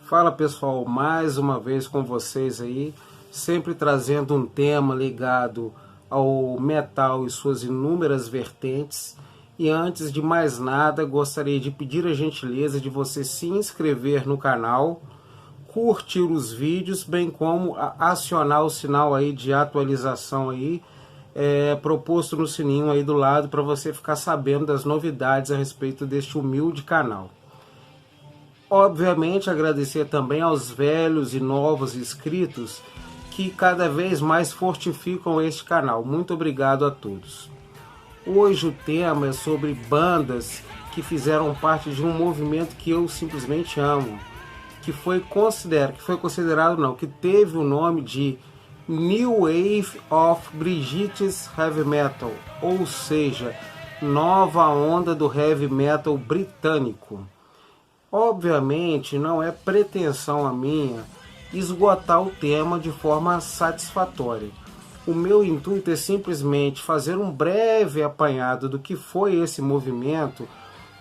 Fala pessoal, mais uma vez com vocês aí, sempre trazendo um tema ligado ao metal e suas inúmeras vertentes. E antes de mais nada, gostaria de pedir a gentileza de você se inscrever no canal, curtir os vídeos, bem como acionar o sinal aí de atualização aí, proposto no sininho aí do lado, para você ficar sabendo das novidades a respeito deste humilde canal. Obviamente agradecer também aos velhos e novos inscritos que cada vez mais fortificam este canal. Muito obrigado a todos. Hoje o tema é sobre bandas que fizeram parte de um movimento que eu simplesmente amo, que teve o nome de New Wave of British Heavy Metal, ou seja, nova onda do heavy metal britânico. Obviamente não é pretensão a minha esgotar o tema de forma satisfatória. O meu intuito é simplesmente fazer um breve apanhado do que foi esse movimento,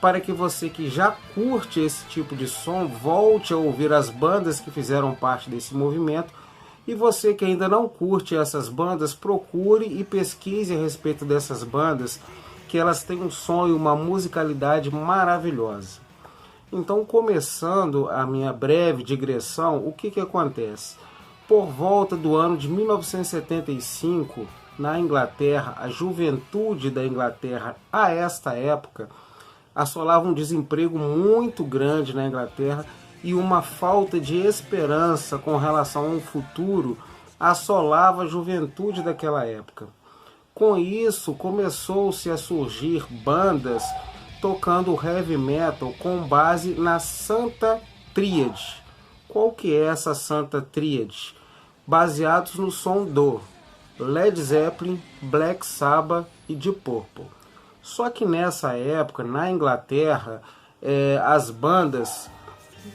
para que você que já curte esse tipo de som volte a ouvir as bandas que fizeram parte desse movimento, e você que ainda não curte essas bandas, procure e pesquise a respeito dessas bandas, que elas têm um som e uma musicalidade maravilhosa. Então, começando a minha breve digressão, o que acontece? Por volta do ano de 1975, na Inglaterra, a juventude da Inglaterra, a esta época, assolava um desemprego muito grande na Inglaterra e uma falta de esperança com relação a um futuro assolava a juventude daquela época. Com isso, começou-se a surgir bandas tocando heavy metal com base na Santa Tríade. Qual que é essa Santa Tríade? Baseados no som do Led Zeppelin, Black Sabbath e Deep Purple. Só que nessa época, na Inglaterra, as bandas,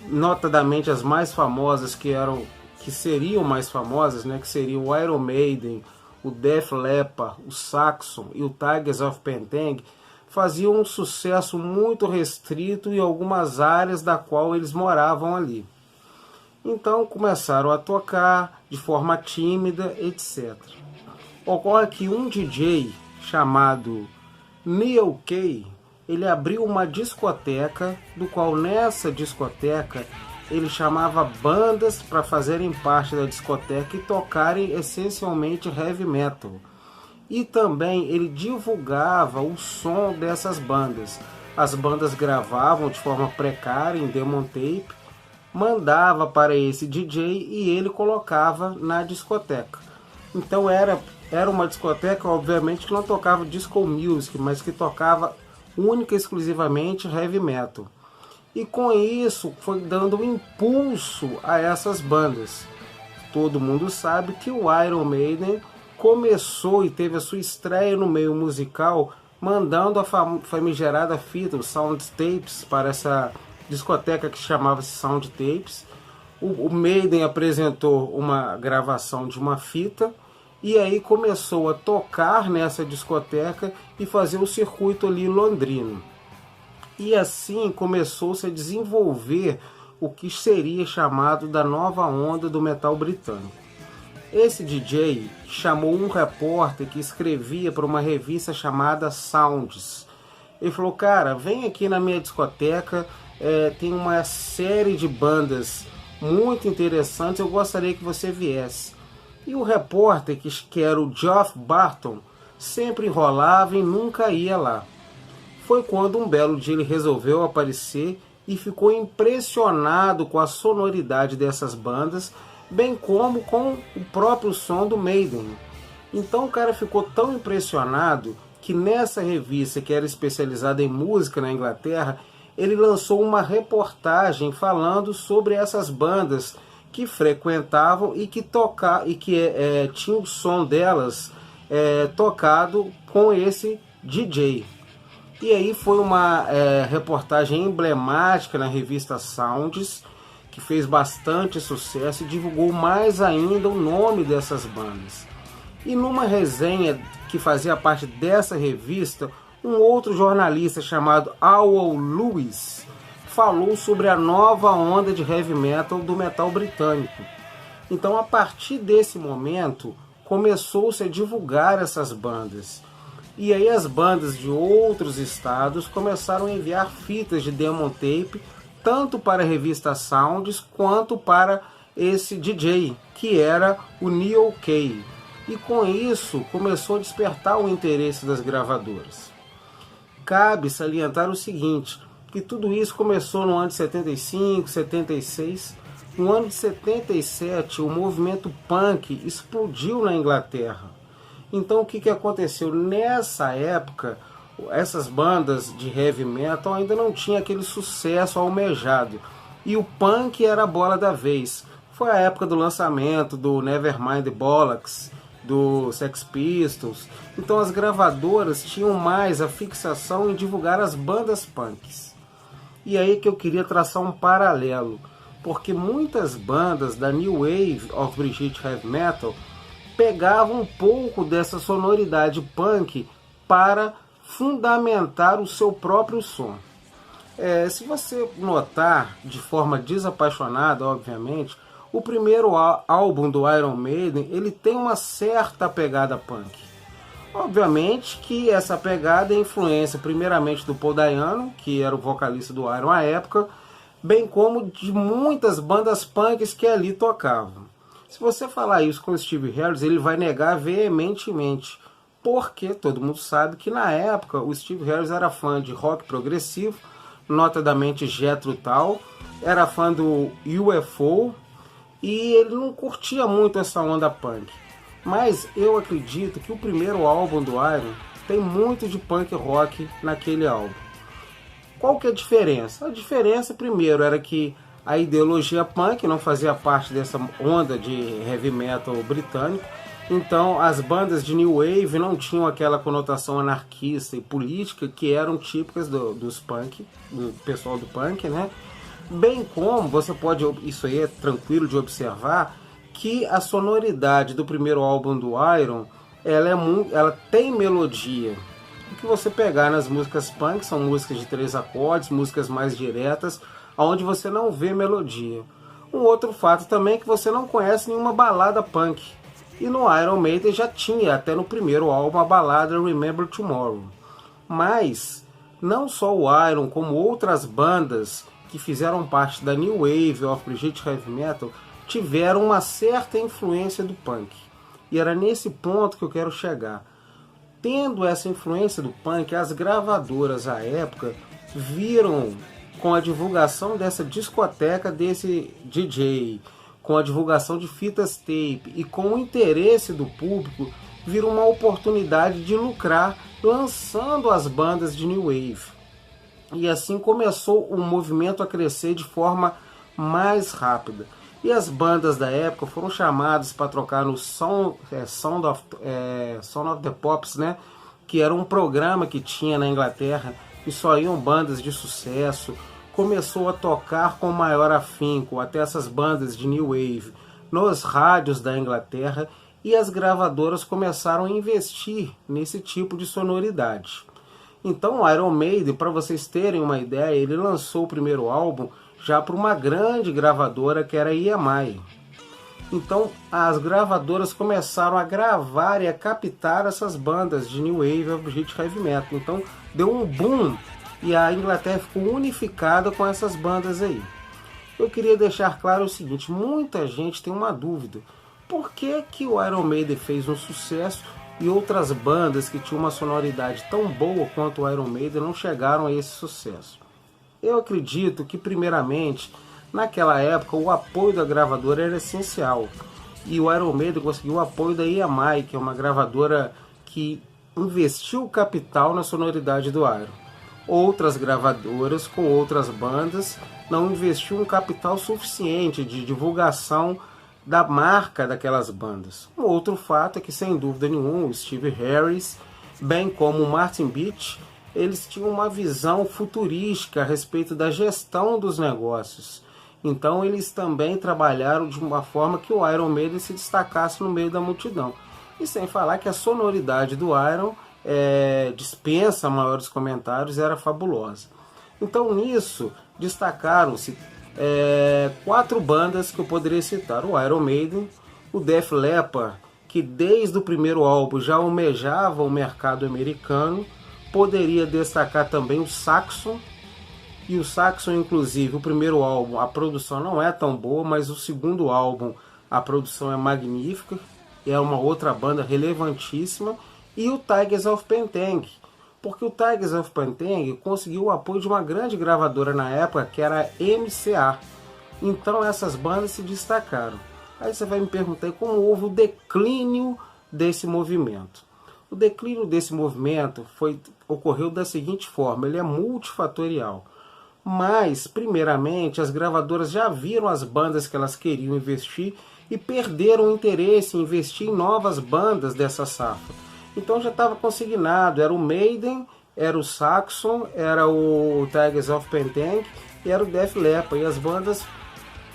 notadamente as mais famosas, que seriam mais famosas, né, que seriam o Iron Maiden, o Def Leppard, o Saxon e o Tigers of Pentang, faziam um sucesso muito restrito em algumas áreas da qual eles moravam ali. Então começaram a tocar de forma tímida, etc. Ocorre que um DJ chamado Neil Kay, ele abriu uma discoteca, do qual nessa discoteca ele chamava bandas para fazerem parte da discoteca e tocarem essencialmente heavy metal. E também ele divulgava o som dessas bandas. As bandas gravavam de forma precária em demo tape, mandava para esse DJ e ele colocava na discoteca. Então era uma discoteca, obviamente, que não tocava disco music, mas que tocava única e exclusivamente heavy metal. E com isso foi dando um impulso a essas bandas. Todo mundo sabe que o Iron Maiden começou e teve a sua estreia no meio musical mandando a famigerada fita, os Sound Tapes, para essa discoteca que chamava-se Sound Tapes. O Maiden apresentou uma gravação de uma fita e aí começou a tocar nessa discoteca e fazer o circuito ali londrino. E assim começou-se a desenvolver o que seria chamado da nova onda do metal britânico. Esse DJ chamou um repórter que escrevia para uma revista chamada Sounds. Ele falou: cara, vem aqui na minha discoteca, tem uma série de bandas muito interessantes, eu gostaria que você viesse. E o repórter, que era o Geoff Barton, sempre enrolava e nunca ia lá. Foi quando um belo dia ele resolveu aparecer e ficou impressionado com a sonoridade dessas bandas, bem como com o próprio som do Maiden. Então o cara ficou tão impressionado que nessa revista, que era especializada em música na Inglaterra, ele lançou uma reportagem falando sobre essas bandas que frequentavam e que tinha o som delas tocado com esse DJ. E aí foi uma reportagem emblemática na revista Sounds, que fez bastante sucesso e divulgou mais ainda o nome dessas bandas. E numa resenha que fazia parte dessa revista, um outro jornalista chamado Howell Lewis falou sobre a nova onda de heavy metal do metal britânico. Então, a partir desse momento, começou-se a divulgar essas bandas. E aí as bandas de outros estados começaram a enviar fitas de demo tape, tanto para a revista Sounds, quanto para esse DJ, que era o Neil Kay. E com isso, começou a despertar o interesse das gravadoras. Cabe salientar o seguinte, que tudo isso começou no ano de 75, 76. No ano de 77, o movimento punk explodiu na Inglaterra. Então o que aconteceu? Nessa época, essas bandas de heavy metal ainda não tinham aquele sucesso almejado. E o punk era a bola da vez. Foi a época do lançamento do Nevermind the Bollocks, do Sex Pistols. Então as gravadoras tinham mais a fixação em divulgar as bandas punks. E aí que eu queria traçar um paralelo, porque muitas bandas da New Wave of British Heavy Metal pegavam um pouco dessa sonoridade punk para fundamentar o seu próprio som. Se você notar de forma desapaixonada, obviamente, o primeiro álbum do Iron Maiden, ele tem uma certa pegada punk. Obviamente que essa pegada é influência primeiramente do Paul Dayano, que era o vocalista do Iron à época, bem como de muitas bandas punks que ali tocavam. Se você falar isso com o Steve Harris, ele vai negar veementemente, porque todo mundo sabe que na época o Steve Harris era fã de rock progressivo, notadamente Jethro Tull, era fã do UFO, e ele não curtia muito essa onda punk. Mas eu acredito que o primeiro álbum do Iron tem muito de punk rock naquele álbum. Qual que é a diferença? A diferença, primeiro, era que a ideologia punk não fazia parte dessa onda de heavy metal britânico. Então as bandas de New Wave não tinham aquela conotação anarquista e política que eram típicas dos punk, do pessoal do punk, né? Bem como você pode, isso aí é tranquilo de observar, que a sonoridade do primeiro álbum do Iron, ela tem melodia. O que você pegar nas músicas punk são músicas de 3 acordes, músicas mais diretas, onde você não vê melodia. Um outro fato também é que você não conhece nenhuma balada punk. E no Iron Maiden já tinha, até no primeiro álbum, a balada Remember Tomorrow. Mas, não só o Iron, como outras bandas que fizeram parte da New Wave of British Heavy Metal, tiveram uma certa influência do punk. E era nesse ponto que eu quero chegar. Tendo essa influência do punk, as gravadoras à época viram, com a divulgação dessa discoteca desse DJ, com a divulgação de fitas tape e com o interesse do público, viram uma oportunidade de lucrar lançando as bandas de New Wave. E assim começou o movimento a crescer de forma mais rápida. E as bandas da época foram chamadas para tocar no Sound of the Pops, né? Que era um programa que tinha na Inglaterra e só iam bandas de sucesso. Começou a tocar com maior afinco até essas bandas de New Wave nos rádios da Inglaterra, e as gravadoras começaram a investir nesse tipo de sonoridade. Então o Iron Maiden, para vocês terem uma ideia, ele lançou o primeiro álbum já para uma grande gravadora que era a EMI. Então as gravadoras começaram a gravar e a captar essas bandas de New Wave of British Heavy Metal. Então deu um boom e a Inglaterra ficou unificada com essas bandas aí. Eu queria deixar claro o seguinte, muita gente tem uma dúvida. Por que que o Iron Maiden fez um sucesso e outras bandas que tinham uma sonoridade tão boa quanto o Iron Maiden não chegaram a esse sucesso? Eu acredito que, primeiramente, naquela época o apoio da gravadora era essencial. E o Iron Maiden conseguiu o apoio da EMI, que é uma gravadora que investiu capital na sonoridade do Iron. Outras gravadoras com outras bandas não investiam um capital suficiente de divulgação da marca daquelas bandas. Um outro fato é que, sem dúvida nenhuma, o Steve Harris, bem como o Martin Beach, eles tinham uma visão futurística a respeito da gestão dos negócios. Então eles também trabalharam de uma forma que o Iron Maiden se destacasse no meio da multidão. E sem falar que a sonoridade do Iron dispensa maiores comentários, era fabulosa. Então nisso, destacaram-se 4 bandas que eu poderia citar: o Iron Maiden, o Def Leppard, que desde o primeiro álbum já almejava o mercado americano. Poderia destacar também o Saxon, e o Saxon, inclusive, o primeiro álbum, a produção não é tão boa, mas o segundo álbum, a produção é magnífica, é uma outra banda relevantíssima. E o Tygers of Pan Tang, porque o Tygers of Pan Tang conseguiu o apoio de uma grande gravadora na época, que era a MCA. Então essas bandas se destacaram. Aí você vai me perguntar como houve o declínio desse movimento. O declínio desse movimento ocorreu da seguinte forma: ele é multifatorial. Mas, primeiramente, as gravadoras já viram as bandas que elas queriam investir e perderam o interesse em investir em novas bandas dessa safra. Então já estava consignado, era o Maiden, era o Saxon, era o Tygers of Pan Tang e era o Def Leppard. E as bandas,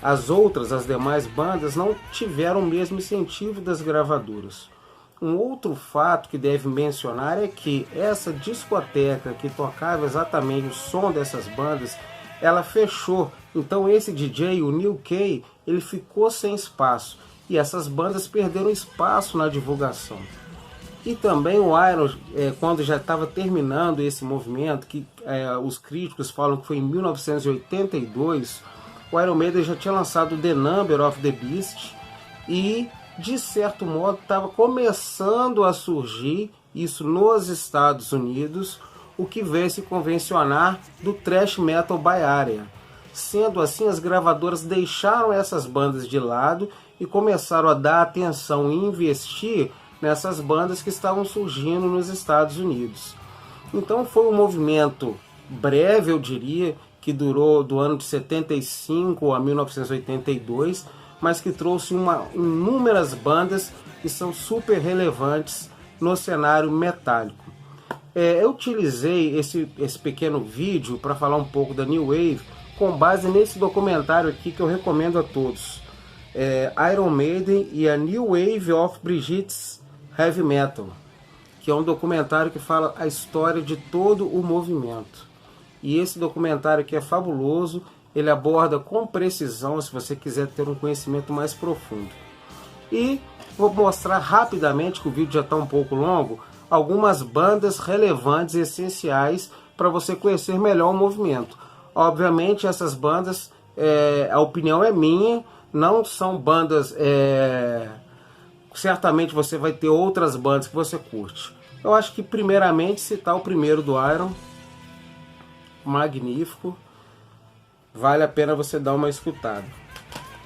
as demais bandas, não tiveram o mesmo incentivo das gravadoras. Um outro fato que deve mencionar é que essa discoteca que tocava exatamente o som dessas bandas, ela fechou. Então esse DJ, o Neil Kay, ele ficou sem espaço. E essas bandas perderam espaço na divulgação. E também o Iron, quando já estava terminando esse movimento, que os críticos falam que foi em 1982, o Iron Maiden já tinha lançado The Number of the Beast e, de certo modo, estava começando a surgir, isso nos Estados Unidos, o que veio se convencionar do thrash metal by area. Sendo assim, as gravadoras deixaram essas bandas de lado e começaram a dar atenção e investir nessas bandas que estavam surgindo nos Estados Unidos. Então foi um movimento breve, eu diria, que durou do ano de 75 a 1982, mas que trouxe inúmeras bandas que são super relevantes no cenário metálico. Eu utilizei esse pequeno vídeo para falar um pouco da New Wave com base nesse documentário aqui que eu recomendo a todos. Iron Maiden e a New Wave of Brigitte's Heavy Metal, que é um documentário que fala a história de todo o movimento. E esse documentário aqui é fabuloso. Ele aborda com precisão, se você quiser ter um conhecimento mais profundo. E vou mostrar rapidamente, que o vídeo já está um pouco longo, algumas bandas relevantes e essenciais para você conhecer melhor o movimento. Obviamente essas bandas, a opinião é minha, não são bandas... certamente você vai ter outras bandas que você curte. Eu acho que primeiramente citar o primeiro do Iron, magnífico. Vale a pena você dar uma escutada.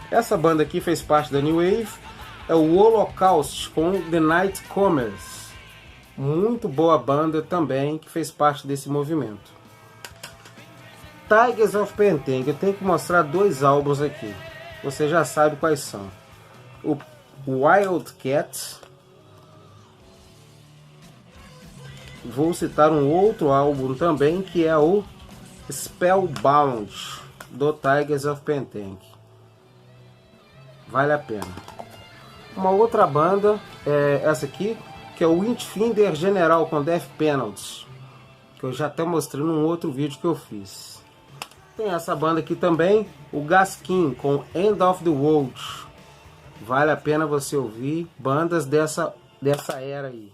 Essa banda aqui fez parte da New Wave. É o Holocaust com The Nightcomers. Muito boa banda também, que fez parte desse movimento. Tygers of Pan Tang. Eu tenho que mostrar 2 álbuns aqui. Você já sabe quais são. O Wildcat. Vou citar um outro álbum também, que é o Spellbound, do Tygers of Pan Tang. Vale a pena. Uma outra banda é essa aqui, que é o Windfinder General com Death Penalty, que eu já até mostrei num outro vídeo que eu fiz. Tem essa banda aqui também, o Gaskin com End of the World. Vale a pena você ouvir bandas dessa era aí.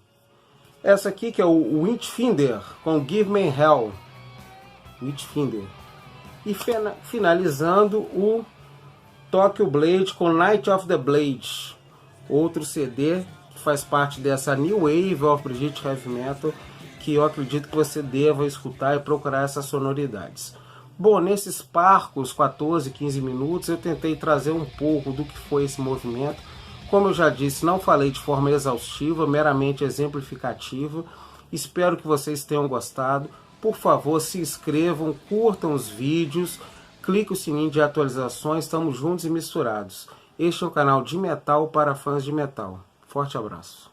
Essa aqui que é o Windfinder com Give Me Hell. Windfinder. E finalizando o Tokyo Blade com Night of the Blade, outro CD que faz parte dessa New Wave of Brigitte's Heavy Metal, que eu acredito que você deva escutar e procurar essas sonoridades. Bom, nesses parcos 14, 15 minutos eu tentei trazer um pouco do que foi esse movimento. Como eu já disse, não falei de forma exaustiva, meramente exemplificativa. Espero que vocês tenham gostado. Por favor, se inscrevam, curtam os vídeos, clique o sininho de atualizações, estamos juntos e misturados. Este é o canal de metal para fãs de metal. Forte abraço.